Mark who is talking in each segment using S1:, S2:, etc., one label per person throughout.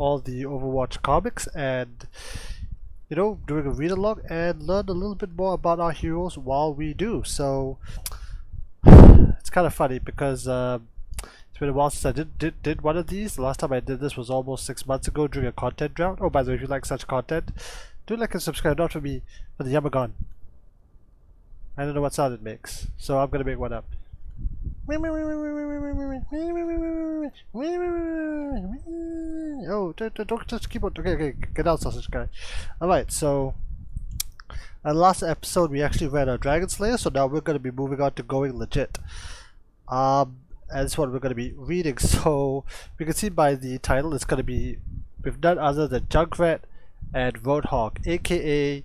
S1: all the Overwatch comics and, you know, doing a read along and learn a little bit more about our heroes while we do. So it's kind of funny because it's been a while since I did one of these. The last time I did this was almost 6 months ago during a content drought. Oh, by the way, if you like such content, do like and subscribe, not for me, for the Yamagon. I don't know what sound it makes, so I'm gonna make one up. Oh, don't touch the keyboard. Okay, get out, sausage guy. Alright, so last episode we actually read our Dragon Slayer, so now we're gonna be moving on to going legit. And that's what we're gonna be reading. So we can see by the title it's gonna be with none other than Junkrat and Roadhog, aka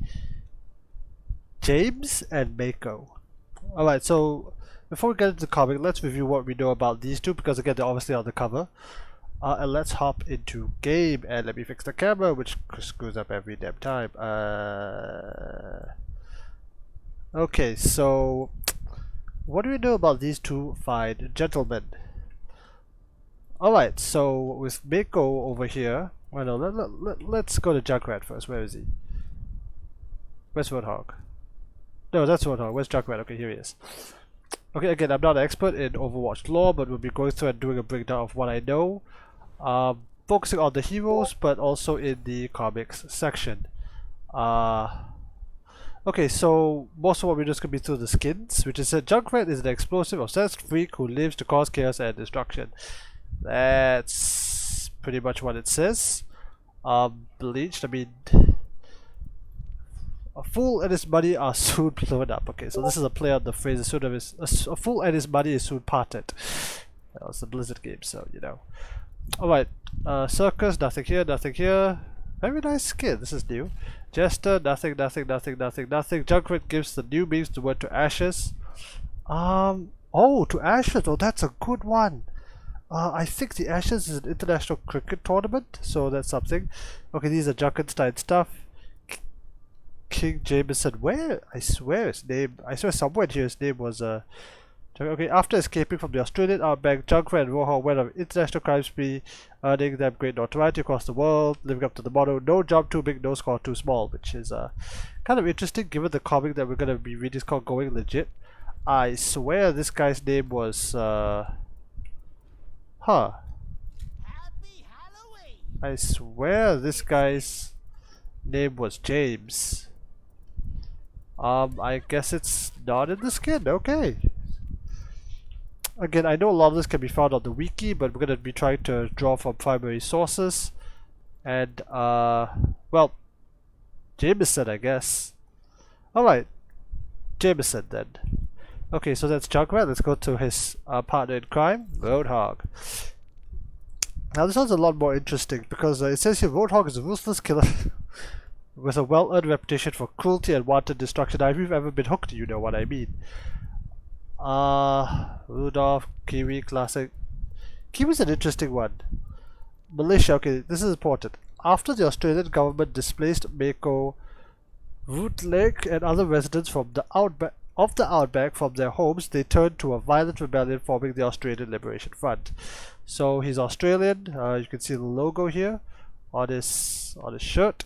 S1: James and Mako. Alright, so before we get into the comic, let's review what we know about these two, because again they're obviously on the cover. And let's hop into game, and let me fix the camera, which screws up every damn time. Okay, so what do we know about these two fine gentlemen? Alright, so with Mako over here, well, no, let's go to Junkrat first. Where is he? Where's Roadhog? No, that's Roadhog. Where's Junkrat? Okay, here he is. Okay, again, I'm not an expert in Overwatch lore, but we'll be going through and doing a breakdown of what I know, focusing on the heroes, but also in the comics section. Okay, so most of what we're just going to be through the skins, which is that Junkrat is an explosive, obsessed freak who lives to cause chaos and destruction. That's pretty much what it says. Bleached, I mean, a fool and his money are soon blown up. Okay, so this is a play on the phrase a fool and his money is soon parted. That was the Blizzard game, so you know. Alright, Circus, nothing here, nothing here. Very nice skin, this is new. Jester, nothing. Junkrat gives the new memes the word to Ashes. Oh, to Ashes, oh that's a good one. I think the Ashes is an international cricket tournament, so that's something. Okay, these are Junkenstein stuff. King Jameson, where? I swear his name, I swear somewhere here his name was okay, after escaping from the Australian outback, Junkrat and Roadhog went on an international crime spree, earning them great notoriety across the world, living up to the motto, no jump too big, no score too small, which is kind of interesting given the comic that we're going to be reading is called Going Legit. I swear this guy's name was I swear this guy's name was James. I guess it's not in the skin, okay. Again, I know a lot of this can be found on the wiki, but we're going to be trying to draw from primary sources. And, well, Jameson, I guess. Alright, Jameson then. Okay, so that's Junkrat. Let's go to his partner in crime, Roadhog. Now this one's a lot more interesting because it says here Roadhog is a ruthless killer with a well-earned reputation for cruelty and wanton destruction. Now, if you've ever been hooked, you know what I mean. Rudolph, Kiwi, classic. Kiwi's an interesting one. Militia, okay, this is important. After the Australian government displaced Mako, Rootleg and other residents from the outback from their homes, they turned to a violent rebellion forming the Australian Liberation Front. So he's Australian, you can see the logo here on his shirt.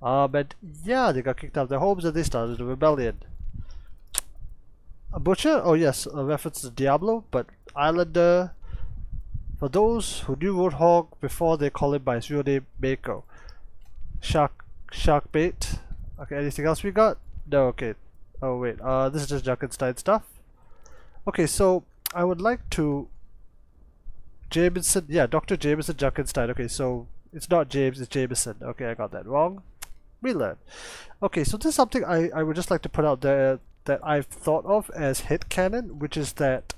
S1: And yeah, they got kicked out of their homes and they started a rebellion. A butcher? Oh yes, a reference to Diablo, but Islander. For those who knew Roadhog before, they call him by his real name, Mako. Shark bait. Okay, anything else we got? No, okay. Oh wait, this is just Junkenstein stuff. Okay, so I would like to Jameson, yeah, Dr. Jameson Junkenstein. Okay, so it's not James, it's Jameson. Okay, I got that wrong. We learn. Okay, so this is something I would just like to put out there that I've thought of as headcanon, which is that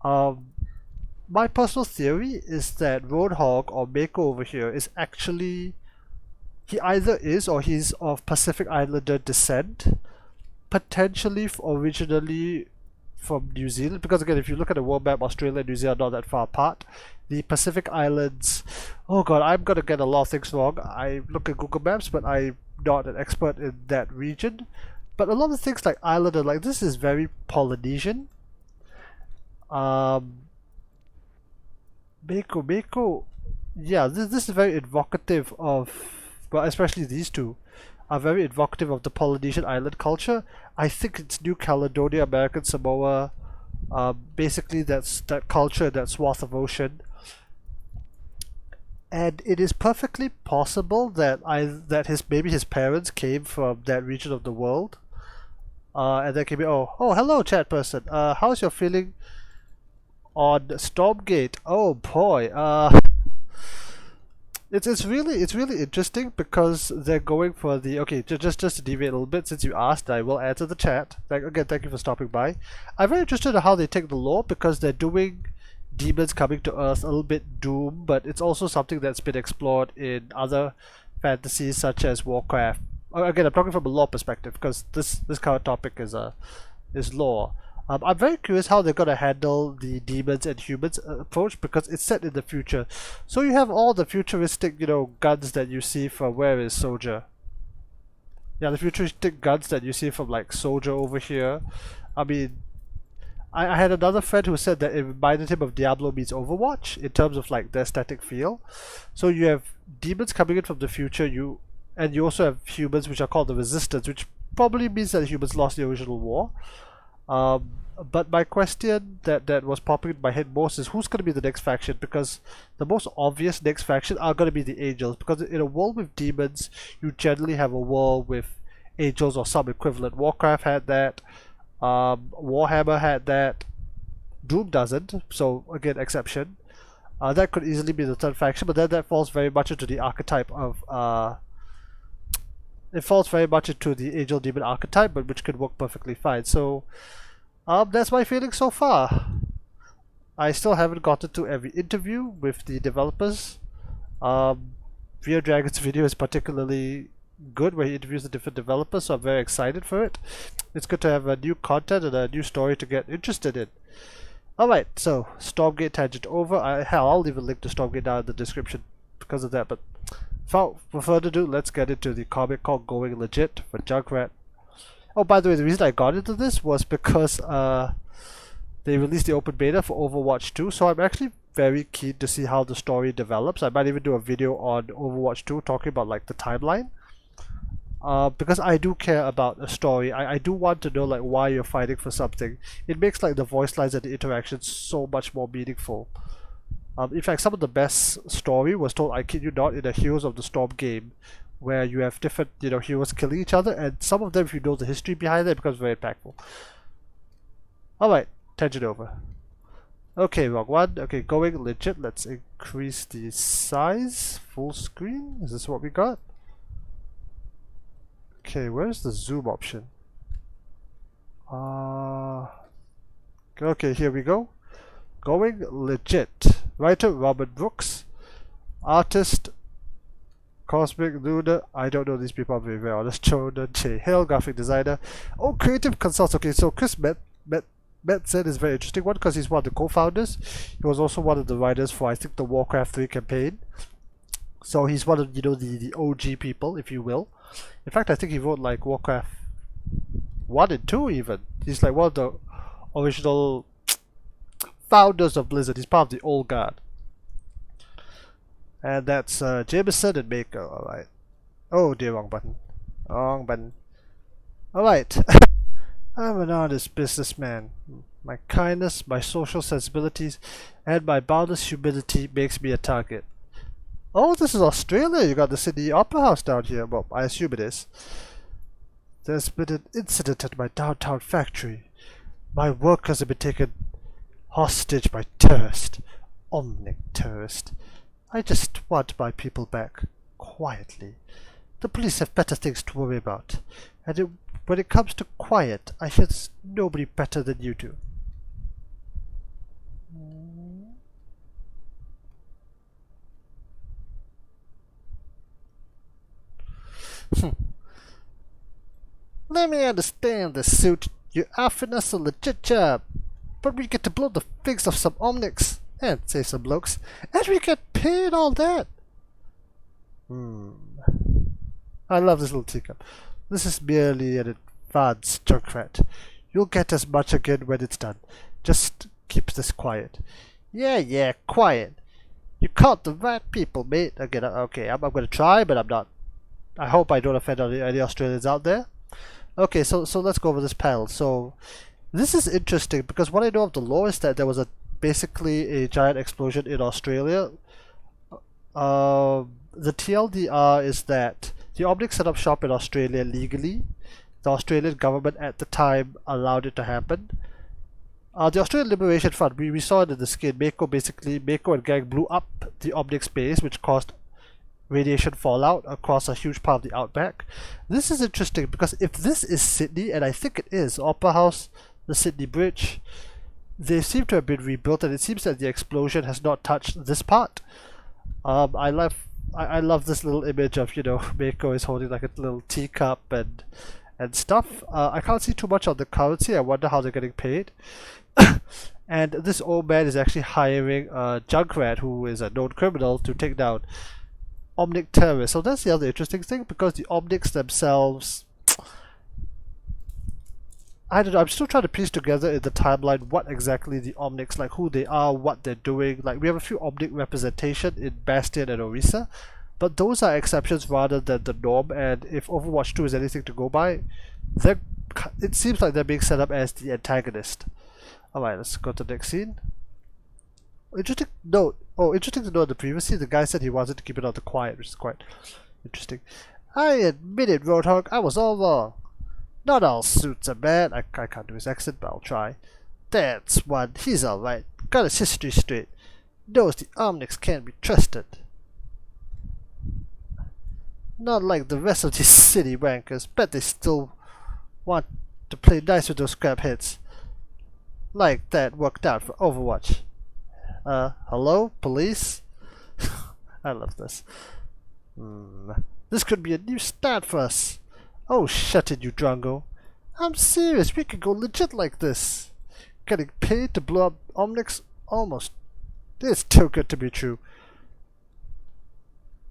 S1: my personal theory is that Roadhog or Mako over here is actually, he either is or he's of Pacific Islander descent, potentially originally from New Zealand, because again, if you look at the world map, Australia and New Zealand are not that far apart. The Pacific Islands, oh god, I'm gonna get a lot of things wrong. I look at Google Maps, but I'm not an expert in that region. But a lot of things like Islander, like this is very Polynesian. Mako, yeah, this is very evocative of, well, especially these two are very evocative of the Polynesian island culture. I think it's New Caledonia, American Samoa. Basically, that's that culture, that swath of ocean, and it is perfectly possible that maybe his parents came from that region of the world, and then came. Oh, hello, chat person. How's your feeling on Stormgate? Oh boy. It's really interesting because they're going for the okay. Just to deviate a little bit, since you asked, I will add to the chat. Again, thank you for stopping by. I'm very interested in how they take the lore because they're doing demons coming to Earth a little bit Doom, but it's also something that's been explored in other fantasies such as Warcraft. Again, I'm talking from a lore perspective because this current topic is lore. I'm very curious how they're gonna handle the demons and humans approach because it's set in the future. So you have all the futuristic, guns that you see from where is Soldier? Yeah, the futuristic guns that you see from like Soldier over here. I mean, I had another friend who said that it reminded him of Diablo meets Overwatch in terms of like the aesthetic feel. So you have demons coming in from the future, and you also have humans which are called the Resistance, which probably means that humans lost the original war. But my question that was popping in my head most is who's going to be the next faction, because the most obvious next faction are going to be the Angels, because in a world with demons you generally have a world with Angels or some equivalent. Warcraft had that, Warhammer had that, Doom doesn't, so again exception. That could easily be the third faction, but then that falls very much into the archetype of it falls very much into the Angel Demon archetype, but which could work perfectly fine. So that's my feeling so far. I still haven't gotten to every interview with the developers. Fear Dragon's video is particularly good where he interviews the different developers, so I'm very excited for it. It's good to have a new content and a new story to get interested in. Alright, so Stormgate tangent over. I'll leave a link to Stormgate down in the description because of that, but without further ado, let's get into the comic called Going Legit for Junkrat. Oh, by the way, the reason I got into this was because they released the open beta for Overwatch 2, so I'm actually very keen to see how the story develops. I might even do a video on Overwatch 2 talking about like the timeline. Because I do care about a story. I do want to know like why you're fighting for something. It makes like the voice lines and the interactions so much more meaningful. In fact, some of the best story was told, I kid you not, in the Heroes of the Storm game, where you have different, heroes killing each other, and some of them, if you know the history behind it, becomes very impactful. Alright, tangent over. Okay, wrong one. Okay, Going Legit. Let's increase the size. Full screen. Is this what we got? Okay, where's the zoom option? Okay, here we go. Going Legit. Writer Robert Brooks. Artist Cosmic Luna. I don't know these people, I'm very honest. Chonan Che Hill, graphic designer. Oh, creative consultant. Okay, so Chris Metzen is a very interesting one because he's one of the co-founders. He was also one of the writers for, I think, the Warcraft 3 campaign. So he's one of, the OG people, if you will. In fact, I think he wrote like Warcraft 1 and 2 even. He's like one of the original founders of Blizzard. He's part of the old guard. And that's Jameson and Maker, alright. Oh dear, wrong button. Wrong button. Alright. I'm an honest businessman. My kindness, my social sensibilities, and my boundless humility makes me a target. Oh, this is Australia. You got the Sydney Opera House down here. Well, I assume it is. There's been an incident at my downtown factory. My workers have been taken hostage by terrorists. Omnic terrorists. I just want my people back. Quietly. The police have better things to worry about. And when it comes to quiet, I feel there's nobody better than you do. Let me understand this, suit. You're offering us a legit job, but we get to blow the figs off some omnics and save some blokes, and we get paid all that. I love this little teacup. This is merely an advanced Junkrat. You'll get as much again when it's done. Just keep this quiet. Yeah, quiet. You caught the right people, mate. Again, okay, I'm gonna try, but I'm not. I hope I don't offend any Australians out there. Okay, so let's go over this panel. So this is interesting because what I know of the lore is that there was basically a giant explosion in Australia. The TLDR is that the Omnics set up shop in Australia legally. The Australian government at the time allowed it to happen. The Australian Liberation Front, we saw it in the skin. Mako and gang blew up the Omnics base, which caused radiation fallout across a huge part of the outback. This is interesting because if this is Sydney, and I think it is, Opera House, the Sydney Bridge, they seem to have been rebuilt, and it seems that the explosion has not touched this part. I love this little image of, you know, Mako is holding like a little teacup and stuff. I can't see too much on the currency. I wonder how they're getting paid. And this old man is actually hiring Junkrat, who is a known criminal, to take down Omnic terrorists. So that's the other interesting thing, because the Omnics themselves, I don't know, I'm still trying to piece together in the timeline what exactly the Omnics, like who they are, what they're doing. Like we have a few Omnic representation in Bastion and Orisa, but those are exceptions rather than the norm, and if Overwatch 2 is anything to go by, it seems like they're being set up as the antagonist. Alright, let's go to the next scene. Interesting note. Oh, interesting to note, the previous scene, the guy said he wanted to keep it on the quiet, which is quite interesting. I admit it, Roadhog, I was all wrong. Not all suits are bad. I can't do his accent, but I'll try. That's one. He's alright. Got his history straight. Knows the Omnics can't be trusted. Not like the rest of these city wankers. Bet they still want to play nice with those scrap hits. Like that worked out for Overwatch. Hello? Police? I love this. This could be a new start for us. Oh, shut it, you drongo. I'm serious, we could go legit like this. Getting paid to blow up Omnics? Almost. It's too good to be true.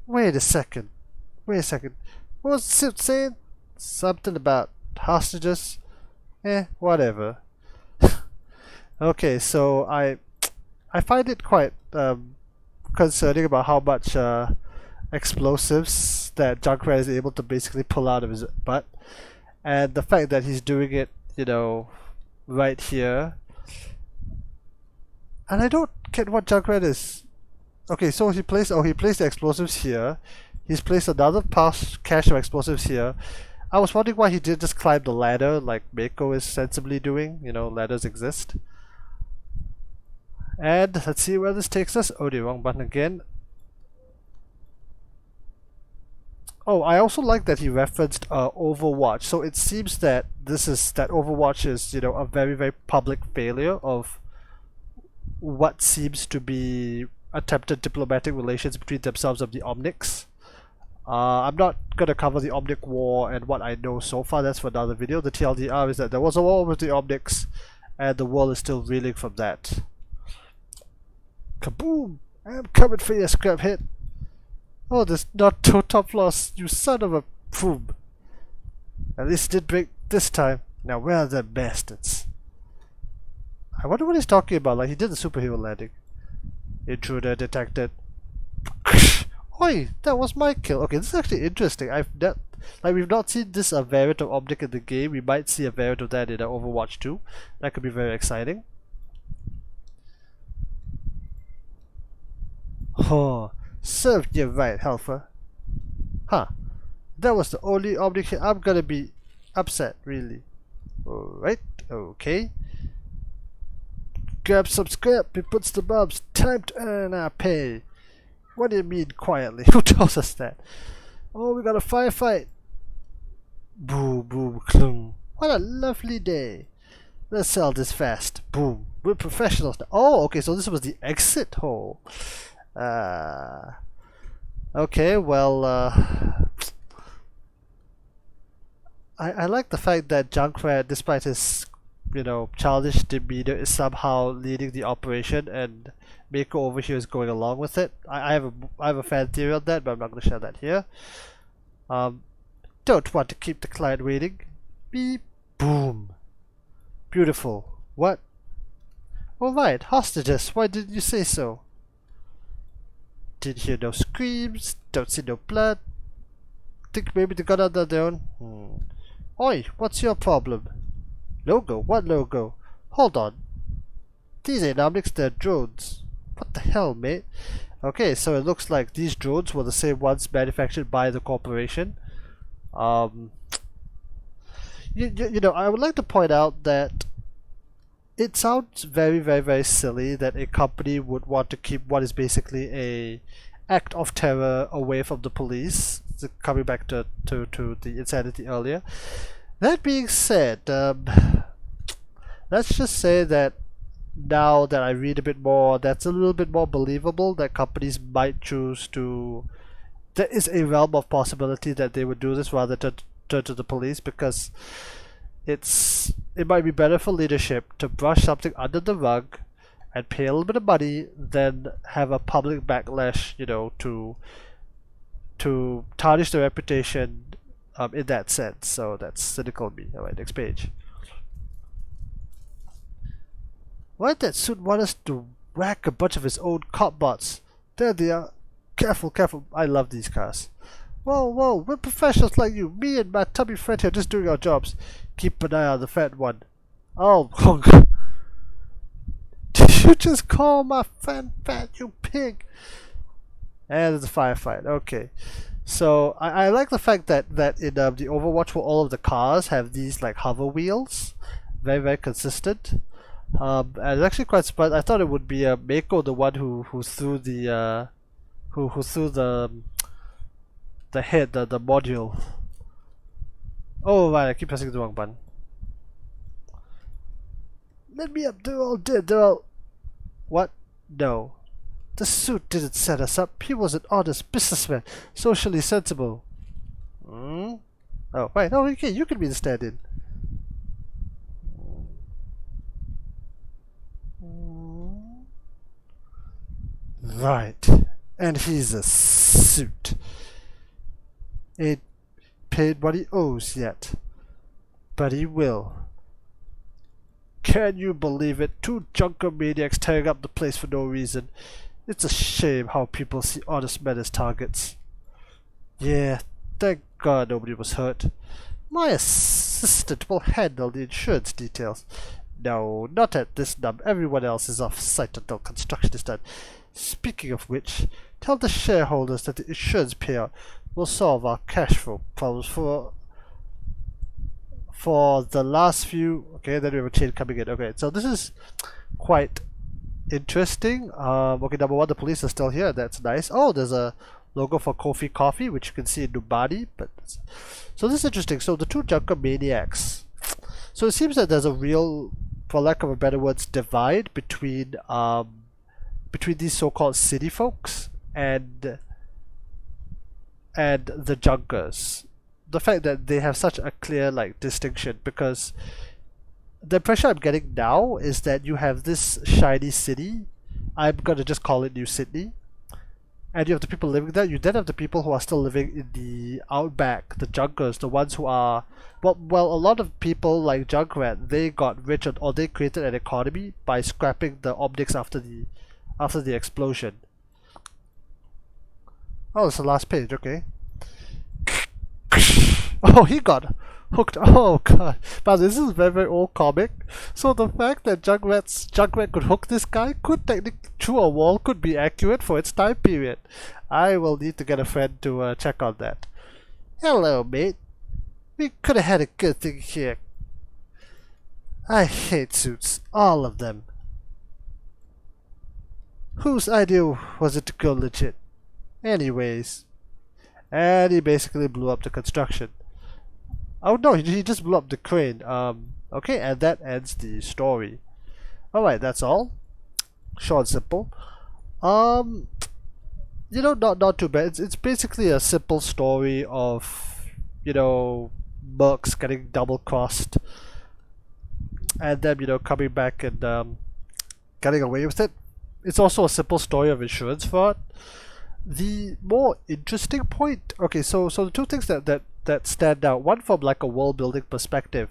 S1: Wait a second. What was Sid saying? Something about hostages? Whatever. Okay, so I find it quite concerning about how much explosives that Junkrat is able to basically pull out of his butt, and the fact that he's doing it, you know, right here. And I don't get what Junkrat is. Okay, so he placed the explosives here. He's placed another cache of explosives here. I was wondering why he didn't just climb the ladder like Mako is sensibly doing. You know, ladders exist. And let's see where this takes us. Oh, the wrong button again. Oh, I also like that he referenced Overwatch. So it seems that Overwatch is, you know, a very, very public failure of what seems to be attempted diplomatic relations between themselves of the Omnics. I'm not gonna cover the Omnic War and what I know so far. That's for another video. The TLDR is that there was a war with the Omnics, and the world is still reeling from that. Kaboom! I'm coming for your scrap hit. Oh, there's not no top loss, you son of a boom. At least it did break this time. Now where are the bastards? I wonder what he's talking about. Like he did the superhero landing. Intruder detected. Oi, that was my kill. Okay, this is actually interesting. We've not seen this variant of Omnic in the game. We might see a variant of that in Overwatch 2. That could be very exciting. Oh, served you right, Helfer. Huh. That was the only Omnic hit. I'm gonna be upset, really. Alright, okay. Grab some scrap, it puts the bombs. Time to earn our pay. What do you mean quietly? Who tells us that? Oh, we got a firefight. Boom, boom, clung. What a lovely day. Let's sell this fast. Boom. We're professionals now. Oh, okay, so this was the exit hole. Okay, well, I like the fact that Junkrat, despite his, you know, childish demeanor, is somehow leading the operation, and Mako over here is going along with it. I have a fan theory on that, but I'm not going to share that here. Don't want to keep the client waiting. Beep, boom. Beautiful. What? Alright, hostages, why didn't you say so? Didn't hear no screams, don't see no blood. Think maybe they got out on their own? Oi, what's your problem? Logo? What logo? Hold on. These ain't Omnics, they're drones. What the hell, mate? Okay, so it looks like these drones were the same ones manufactured by the corporation. You know, I would like to point out that it sounds very, very, very silly that a company would want to keep what is basically a act of terror away from the police. Coming back to the insanity earlier. That being said, let's just say that now that I read a bit more, that's a little bit more believable that companies might choose to. There is a realm of possibility that they would do this rather than turn to the police, because it might be better for leadership to brush something under the rug and pay a little bit of money than have a public backlash, you know, to tarnish the reputation in that sense. So that's cynical of me. Alright, next page. Why did that suit want us to whack a bunch of his own cop bots? There they are. Careful, careful. I love these cars. Whoa, whoa, we're professionals like you. Me and my tubby friend here just doing our jobs. Keep an eye on the fat one. Oh, did you just call my friend fat, you pig? And there's a firefight. Okay. So I like the fact that in the Overwatch, where all of the cars have these like hover wheels, very, very consistent. And it's actually quite surprised. I thought it would be Mako, the one who threw the who threw the head, the module. Oh right, I keep pressing the wrong button. Let me up. They're all dead. They're all. What? No. The suit didn't set us up. He was an honest businessman, socially sensible. Oh, right. Oh, okay. You can be the stand-in. Right. And he's a suit. Ain't paid what he owes yet. But he will. Can you believe it? 2 junker maniacs tearing up the place for no reason. It's a shame how people see honest men as targets. Yeah, thank God nobody was hurt. My assistant will handle the insurance details. No, not at this number. Everyone else is off site until construction is done. Speaking of which, tell the shareholders that the insurance payout will solve our cash flow problems for the last few. Okay, then we have a chain coming in. Okay, so this is quite interesting. Okay, number one, the police are still here. That's nice. Oh, there's a logo for Kofi Coffee, which you can see in Nubadi. But so this is interesting. So the 2 junker maniacs. So it seems that there's a real, for lack of a better words, divide between these so-called city folks and the junkers. The fact that they have such a clear like distinction, because the impression I'm getting now is that you have this shiny city. I'm gonna just call it New Sydney, and you have the people living there. You then have the people who are still living in the outback, the junkers, the ones who are well, a lot of people like Junkrat, they got rich or they created an economy by scrapping the optics after the explosion. Oh, it's the last page. Okay. Oh, he got hooked. Oh god, but this is a very, very old comic. So the fact that Junkrat could hook this guy could technically, through a wall, could be accurate for its time period. I will need to get a friend to check on that. Hello, mate. We could have had a good thing here. I hate suits, all of them. Whose idea was it to go legit? Anyways. And he basically blew up the construction. Oh no, he just blew up the crane. Okay, and that ends the story. Alright, that's all. Short and simple. You know, not too bad. It's basically a simple story of, you know, mercs getting double crossed and then, you know, coming back and getting away with it. It's also a simple story of insurance fraud. The more interesting point, okay, so the 2 things that stand out, one from like a world building perspective,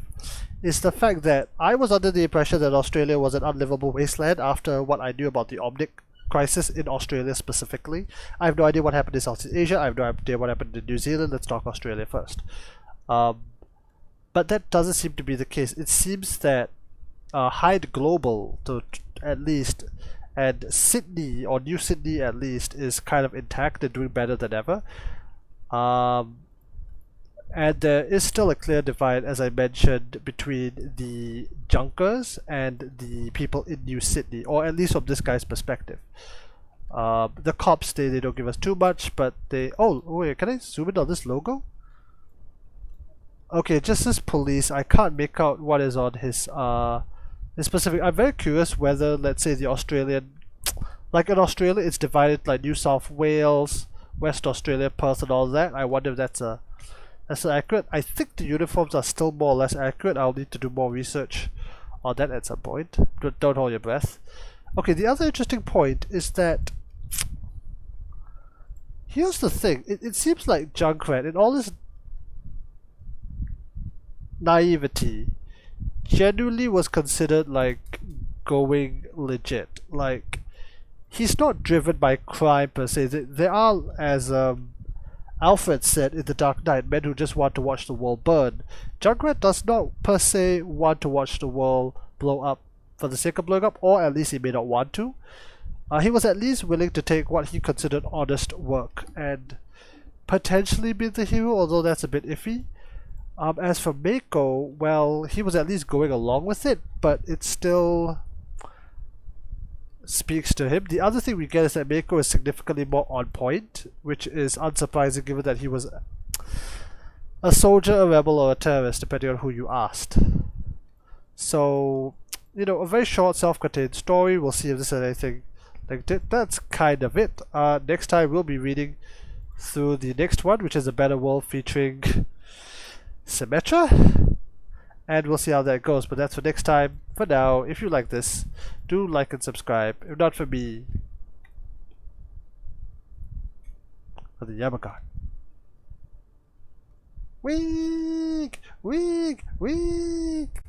S1: is the fact that I was under the impression that Australia was an unlivable wasteland after what I knew about the Omnic crisis in Australia specifically. I have no idea what happened in Southeast Asia. I have no idea what happened in New Zealand. Let's talk Australia first. But that doesn't seem to be the case. It seems that Hyde Global, at least, and Sydney, or New Sydney at least, is kind of intact and doing better than ever. And there is still a clear divide, as I mentioned, between the Junkers and the people in New Sydney, or at least from this guy's perspective. The cops, they don't give us too much, but they... Oh, wait, can I zoom in on this logo? Okay, just this police, I can't make out what is on his specific... I'm very curious whether, let's say, the Australian... Like in Australia, it's divided like New South Wales, West Australia, Perth and all that. I wonder if that's accurate. I think the uniforms are still more or less accurate. I'll need to do more research on that at some point. Don't hold your breath. Okay, the other interesting point is that... Here's the thing. It seems like Junkrat, in all this naivety, genuinely was considered like going legit. Like, he's not driven by crime per se. There are, as Alfred said in The Dark Knight, men who just want to watch the world burn. Junkrat does not per se want to watch the world blow up for the sake of blowing up, or at least he may not want to. He was at least willing to take what he considered honest work and potentially be the hero, although that's a bit iffy. As for Mako, well, he was at least going along with it, but it still speaks to him. The other thing we get is that Mako is significantly more on point, which is unsurprising given that he was a soldier, a rebel, or a terrorist, depending on who you asked. So, you know, a very short, self-contained story. We'll see if this is anything like that. That's kind of it. Next time we'll be reading through the next one, which is A Better World featuring Symmetra, and we'll see how that goes, but that's for next time. For now, if you like this, do like and subscribe. If not for me, for the Yamagon. Weak! Weak! Weak!